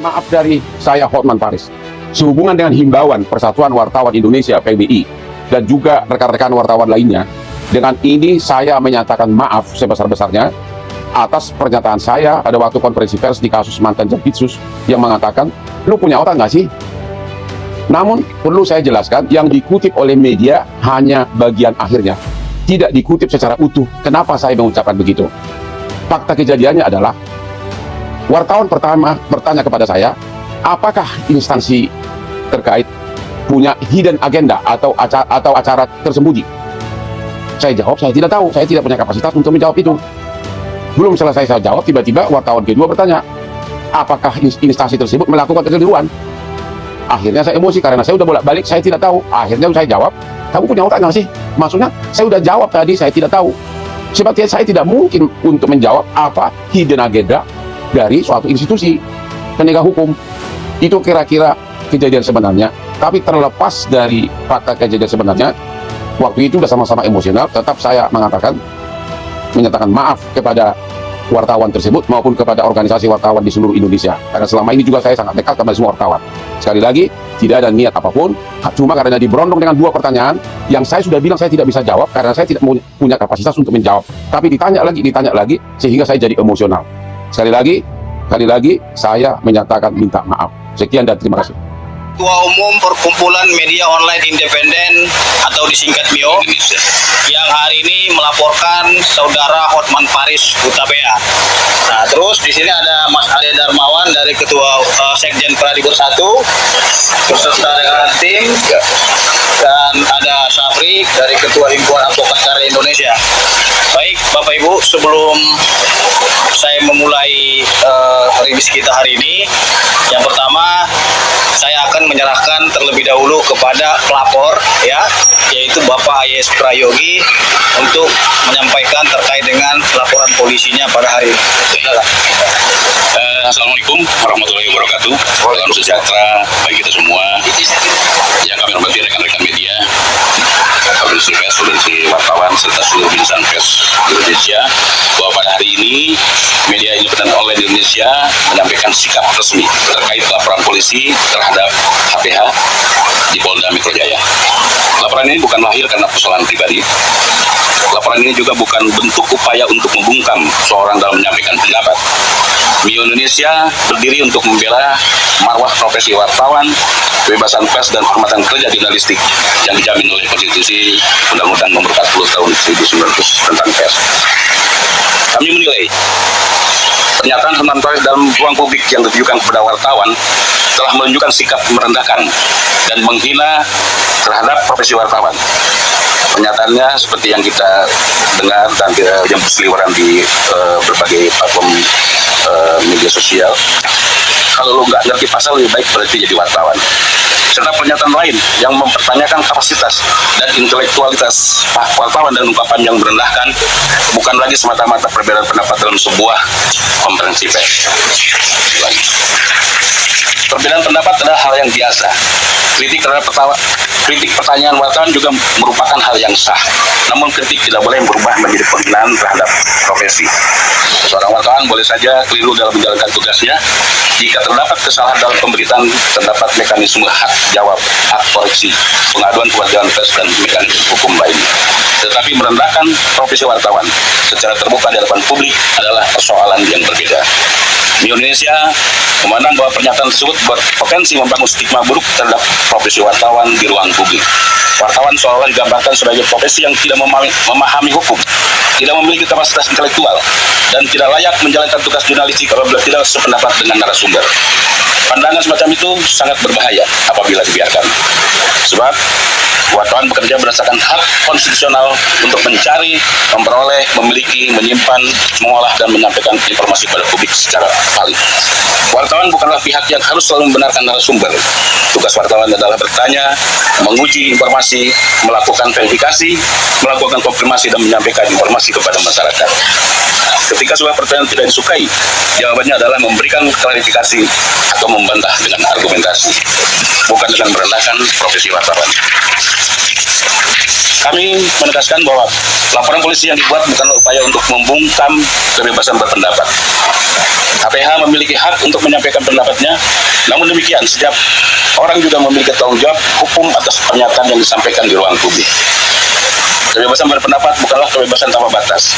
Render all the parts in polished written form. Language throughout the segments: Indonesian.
Maaf dari saya, Hotman Paris. Sehubungan dengan himbauan Persatuan Wartawan Indonesia (PBI) dan juga rekan-rekan wartawan lainnya, dengan ini saya menyatakan maaf sebesar-besarnya atas pernyataan saya pada waktu konferensi pers di kasus mantan Jampitsus yang mengatakan, "Lu punya otak nggak sih?" Namun perlu saya jelaskan, yang dikutip oleh media hanya bagian akhirnya, tidak dikutip secara utuh. Kenapa saya mengucapkan begitu? Fakta kejadiannya adalah wartawan pertama bertanya kepada saya, apakah instansi terkait punya hidden agenda atau acara tersembunyi. Saya jawab, saya tidak tahu, saya tidak punya kapasitas untuk menjawab itu. Belum selesai saya jawab, tiba-tiba wartawan kedua bertanya, apakah instansi tersebut melakukan kekeliruan? Akhirnya saya emosi karena saya udah bolak-balik, saya tidak tahu. Akhirnya saya jawab, kamu punya otak nggak sih? Maksudnya, saya udah jawab tadi, saya tidak tahu. Sebabnya saya tidak mungkin untuk menjawab apa hidden agenda dari suatu institusi penegak hukum. Itu kira-kira kejadian sebenarnya. Tapi terlepas dari fakta kejadian sebenarnya, waktu itu sudah sama-sama emosional, tetap saya menyatakan maaf kepada wartawan tersebut maupun kepada organisasi wartawan di seluruh Indonesia. Karena selama ini juga saya sangat dekat kepada semua wartawan. Sekali lagi, tidak ada niat apapun, cuma karena diberondong dengan dua pertanyaan yang saya sudah bilang saya tidak bisa jawab karena saya tidak punya kapasitas untuk menjawab. Tapi ditanya lagi, sehingga saya jadi emosional. Sekali lagi, saya menyatakan minta maaf. Sekian dan terima kasih. Ketua Umum Perkumpulan Media Online Independen atau disingkat MIO yang hari ini melaporkan saudara Hotman Paris Hutapea. Nah, terus di sini ada Mas Arya Darmawan dari Ketua Sekjen Pradi Bersatu beserta dengan tim, dan ada Safri dari Ketua Himpunan Advokat Karya Indonesia. Baik, Bapak Ibu, sebelum saya memulai rilis kita hari ini, yang pertama saya akan menyerahkan terlebih dahulu kepada pelapor, yaitu Bapak AYS Prayogi untuk menyampaikan terkait dengan laporan polisinya pada hari ini. Silakan. Assalamualaikum warahmatullahi wabarakatuh. Salam sejahtera bagi kita semua. Yang kami hormati rekan-rekan media, saudara pers, saudara wartawan, serta seluruh insan pers Indonesia, bahwa pada hari ini media independen online Indonesia menyampaikan sikap resmi terkait laporan polisi terhadap HPH di Polda Metro Jaya. Laporan ini bukan lahir karena persoalan pribadi. Laporan ini juga bukan bentuk upaya untuk membungkam seorang dalam menyampaikan pendapat. MIO Indonesia berdiri untuk membela marwah profesi wartawan, kebebasan pers dan kehormatan kerja jurnalistik yang dijamin oleh Konstitusi Undang-Undang Nomor 40 Tahun 1900 tentang pers. Kami menilai pernyataan Hotman Paris dalam ruang publik yang ditujukan kepada wartawan telah menunjukkan sikap merendahkan dan menghina terhadap profesi wartawan. Pernyataannya seperti yang kita dengar dan yang berseliweran di berbagai platform media sosial. Kalau lo nggak ngerti pasal, lebih baik berarti jadi wartawan. Serta pernyataan lain yang mempertanyakan kapasitas dan intelektualitas wartawan dan ungkapan yang merendahkan bukan lagi semata-mata perbedaan pendapat dalam sebuah konferensi pers. Perbedaan pendapat adalah hal yang biasa. Kritik pertanyaan wartawan juga merupakan hal yang sah. Namun kritik tidak boleh berubah menjadi penghinaan terhadap profesi. Seorang wartawan boleh saja keliru dalam menjalankan tugasnya. Jika terdapat kesalahan dalam pemberitaan, terdapat mekanisme hak jawab, hak koreksi, pengaduan kewajiban pers dan mekanisme hukum lainnya. Tetapi merendahkan profesi wartawan secara terbuka di hadapan publik adalah persoalan yang berbeda. Di Indonesia memandang bahwa pernyataan tersebut berpotensi membangun stigma buruk terhadap profesi wartawan di ruang publik. Wartawan seolah-olah digambarkan sebagai profesi yang tidak memahami hukum, tidak memiliki kapasitas intelektual, dan tidak layak menjalankan tugas jurnalistik apabila tidak sependapat dengan narasumber. Pandangan semacam itu sangat berbahaya apabila dibiarkan. Sebab wartawan bekerja berdasarkan hak konstitusional untuk mencari, memperoleh, memiliki, menyimpan, mengolah, dan menyampaikan informasi pada publik secara valid. Wartawan bukanlah pihak yang harus selalu membenarkan narasumber. Tugas wartawan adalah bertanya, menguji informasi, melakukan verifikasi, melakukan konfirmasi, dan menyampaikan informasi kepada masyarakat. Ketika sebuah pertanyaan tidak disukai, jawabannya adalah memberikan klarifikasi atau membantah dengan argumentasi, bukan dengan merendahkan profesi wartawan. Kami menegaskan bahwa laporan polisi yang dibuat bukanlah upaya untuk membungkam kebebasan berpendapat. KPH memiliki hak untuk menyampaikan pendapatnya, namun demikian setiap orang juga memiliki tanggung jawab hukum atas pernyataan yang disampaikan di ruang publik. Kebebasan berpendapat bukanlah kebebasan tanpa batas.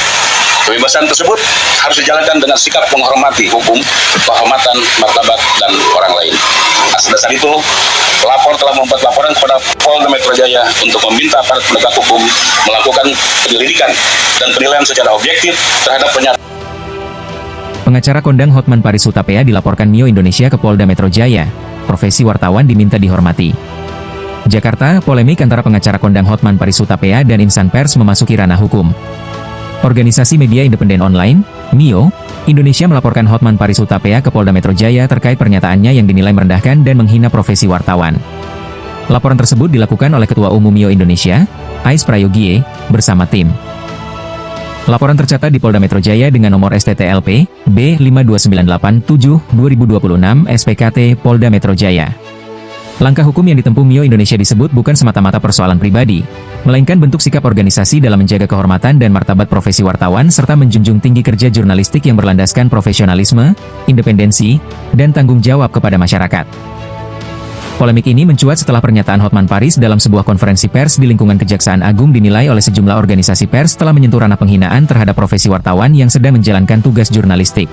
Kebebasan tersebut harus dijalankan dengan sikap menghormati hukum, penghormatan martabat dan orang lain. Atas dasar itu, pelapor telah membuat laporan kepada Polda Metro Jaya untuk meminta aparat penegak hukum melakukan penyelidikan dan penilaian secara objektif terhadap pernyataan. Pengacara kondang Hotman Paris Hutapea dilaporkan Mio Indonesia ke Polda Metro Jaya. Profesi wartawan diminta dihormati. Jakarta, polemik antara pengacara kondang Hotman Paris Hutapea dan insan pers memasuki ranah hukum. Organisasi media independen online, Mio Indonesia melaporkan Hotman Paris Hutapea ke Polda Metro Jaya terkait pernyataannya yang dinilai merendahkan dan menghina profesi wartawan. Laporan tersebut dilakukan oleh Ketua Umum Mio Indonesia, Ais Prayogie, bersama tim. Laporan tercatat di Polda Metro Jaya dengan nomor STTLP B52987/2026 SPKT Polda Metro Jaya. Langkah hukum yang ditempuh Mio Indonesia disebut bukan semata-mata persoalan pribadi, melainkan bentuk sikap organisasi dalam menjaga kehormatan dan martabat profesi wartawan serta menjunjung tinggi kerja jurnalistik yang berlandaskan profesionalisme, independensi, dan tanggung jawab kepada masyarakat. Polemik ini mencuat setelah pernyataan Hotman Paris dalam sebuah konferensi pers di lingkungan Kejaksaan Agung dinilai oleh sejumlah organisasi pers telah menyentuh ranah penghinaan terhadap profesi wartawan yang sedang menjalankan tugas jurnalistik.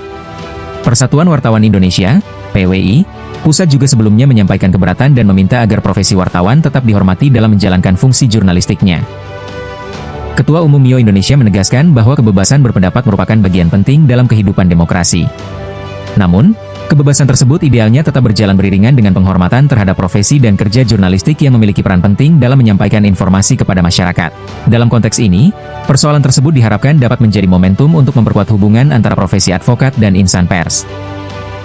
Persatuan Wartawan Indonesia, PWI, Pusat juga sebelumnya menyampaikan keberatan dan meminta agar profesi wartawan tetap dihormati dalam menjalankan fungsi jurnalistiknya. Ketua Umum Mio Indonesia menegaskan bahwa kebebasan berpendapat merupakan bagian penting dalam kehidupan demokrasi. Namun, kebebasan tersebut idealnya tetap berjalan beriringan dengan penghormatan terhadap profesi dan kerja jurnalistik yang memiliki peran penting dalam menyampaikan informasi kepada masyarakat. Dalam konteks ini, persoalan tersebut diharapkan dapat menjadi momentum untuk memperkuat hubungan antara profesi advokat dan insan pers.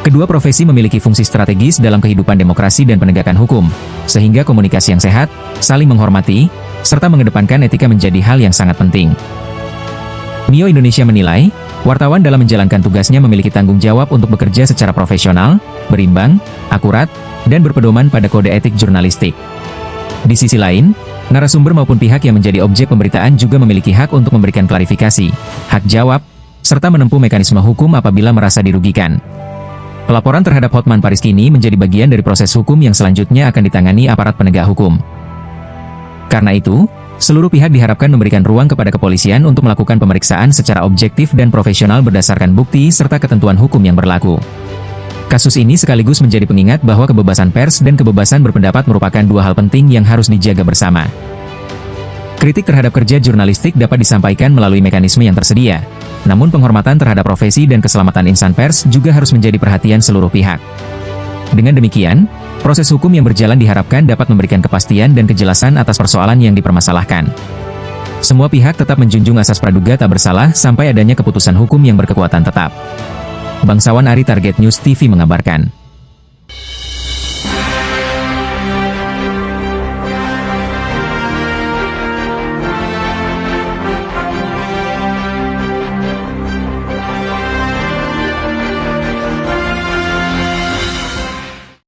Kedua profesi memiliki fungsi strategis dalam kehidupan demokrasi dan penegakan hukum, sehingga komunikasi yang sehat, saling menghormati, serta mengedepankan etika menjadi hal yang sangat penting. Mio Indonesia menilai, wartawan dalam menjalankan tugasnya memiliki tanggung jawab untuk bekerja secara profesional, berimbang, akurat, dan berpedoman pada kode etik jurnalistik. Di sisi lain, narasumber maupun pihak yang menjadi objek pemberitaan juga memiliki hak untuk memberikan klarifikasi, hak jawab, serta menempuh mekanisme hukum apabila merasa dirugikan. Pelaporan terhadap Hotman Paris kini menjadi bagian dari proses hukum yang selanjutnya akan ditangani aparat penegak hukum. Karena itu, seluruh pihak diharapkan memberikan ruang kepada kepolisian untuk melakukan pemeriksaan secara objektif dan profesional berdasarkan bukti serta ketentuan hukum yang berlaku. Kasus ini sekaligus menjadi pengingat bahwa kebebasan pers dan kebebasan berpendapat merupakan dua hal penting yang harus dijaga bersama. Kritik terhadap kerja jurnalistik dapat disampaikan melalui mekanisme yang tersedia, namun penghormatan terhadap profesi dan keselamatan insan pers juga harus menjadi perhatian seluruh pihak. Dengan demikian, proses hukum yang berjalan diharapkan dapat memberikan kepastian dan kejelasan atas persoalan yang dipermasalahkan. Semua pihak tetap menjunjung asas praduga tak bersalah sampai adanya keputusan hukum yang berkekuatan tetap. Bangsawan Ari, Target News TV mengabarkan.